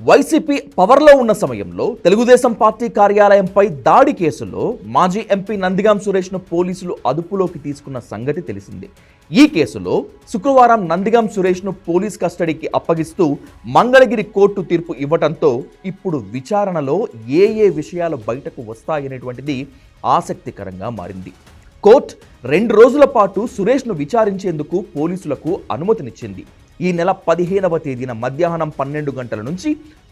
YCP పవర్లో ఉన్న సమయంలో తెలుగుదేశం పార్టీ కార్యాలయంపై దాడి కేసులో మాజీ ఎంపీ నందిగాం సురేష్ను పోలీసులు అదుపులోకి తీసుకున్న సంగతి తెలిసిందే. ఈ కేసులో శుక్రవారం నందిగాం సురేష్ను పోలీస్ కస్టడీకి అప్పగిస్తూ మంగళగిరి కోర్టు తీర్పు ఇవ్వడంతో ఇప్పుడు విచారణలో ఏ విషయాలు బయటకు వస్తాయనేటువంటిది ఆసక్తికరంగా మారింది. కోర్టు 2 రోజుల పాటు సురేష్ను విచారించేందుకు పోలీసులకు అనుమతినిచ్చింది. ఈ నెల 15వ తేదీన మధ్యాహ్నం 12 గంటల నుంచి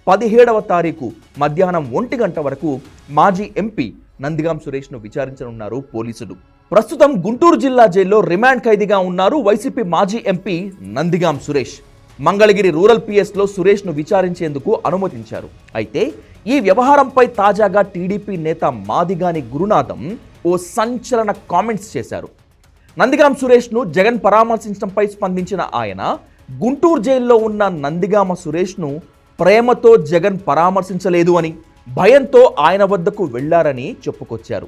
17వ తారీఖు మధ్యాహ్నం 1 గంట వరకు మాజీ ఎంపీ నందిగాం సురేష్ను విచారించనున్నారు పోలీసులు. ప్రస్తుతం గుంటూరు జిల్లా జైల్లో రిమాండ్ ఖైదీగా ఉన్నారు వైసీపీ మాజీ ఎంపీ నందిగాం సురేష్. మంగళగిరి రూరల్ పిఎస్లో సురేష్ను విచారించేందుకు అనుమతించారు. అయితే ఈ వ్యవహారంపై తాజాగా టీడీపీ నేత మాదిగాని గురునాథం ఓ సంచలన కామెంట్స్ చేశారు. నందిగాం సురేష్ను జగన్ పరామర్శించడంపై స్పందించిన ఆయన గుంటూరు జైల్లో ఉన్న నందిగామ సురేష్ను ప్రేమతో జగన్ పరామర్శించలేదు అని, భయంతో ఆయన వద్దకు వెళ్లారని చెప్పుకొచ్చారు.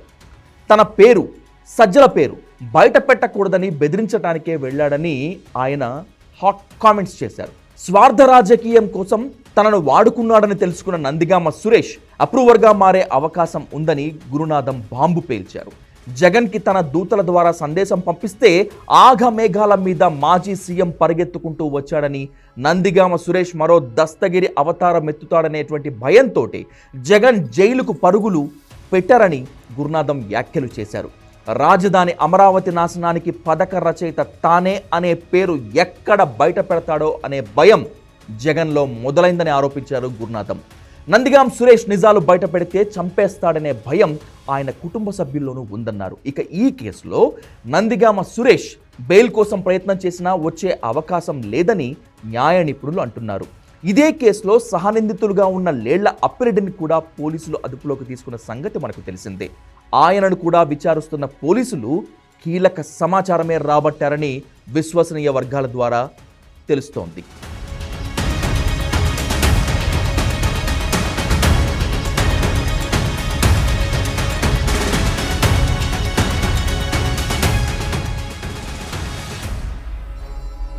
తన పేరు, సజ్జల పేరు బయట పెట్టకూడదని బెదిరించడానికే వెళ్లాడని ఆయన హాట్ కామెంట్స్ చేశారు. స్వార్థ రాజకీయం కోసం తనను వాడుకున్నాడని తెలుసుకున్న నందిగామ సురేష్ అప్రూవర్గా మారే అవకాశం ఉందని గురునాథం బాంబు పేల్చారు. జగన్కి తన దూతల ద్వారా సందేశం పంపిస్తే ఆఘమేఘాల మీద మాజీ సీఎం పరిగెత్తుకుంటూ వచ్చాడని, నందిగామ సురేష్ మరో దస్తగిరి అవతారం ఎత్తుతాడనేటువంటి భయంతో జగన్ జైలుకు పరుగులు పెట్టారని గురునాథం వ్యాఖ్యలు చేశారు. రాజధాని అమరావతి నాశనానికి పథక రచయిత తానే అనే పేరు ఎక్కడ బయట పెడతాడో అనే భయం జగన్లో మొదలైందని ఆరోపించారు గురునాథం. నందిగాం సురేష్ నిజాలు బయట పెడితే చంపేస్తాడనే భయం ఆయన కుటుంబ సభ్యుల్లోనూ ఉందన్నారు. ఇక ఈ కేసులో నందిగామ సురేష్ బెయిల్ కోసం ప్రయత్నం చేసినా వచ్చే అవకాశం లేదని న్యాయ నిపుణులు అంటున్నారు. ఇదే కేసులో సహనిందితులుగా ఉన్న లేళ్ల అప్పిరెడ్డిని కూడా పోలీసులు అదుపులోకి తీసుకున్న సంగతి మనకు తెలిసిందే. ఆయనను కూడా విచారిస్తున్న పోలీసులు కీలక సమాచారమే రాబట్టారని విశ్వసనీయ వర్గాల ద్వారా తెలుస్తోంది.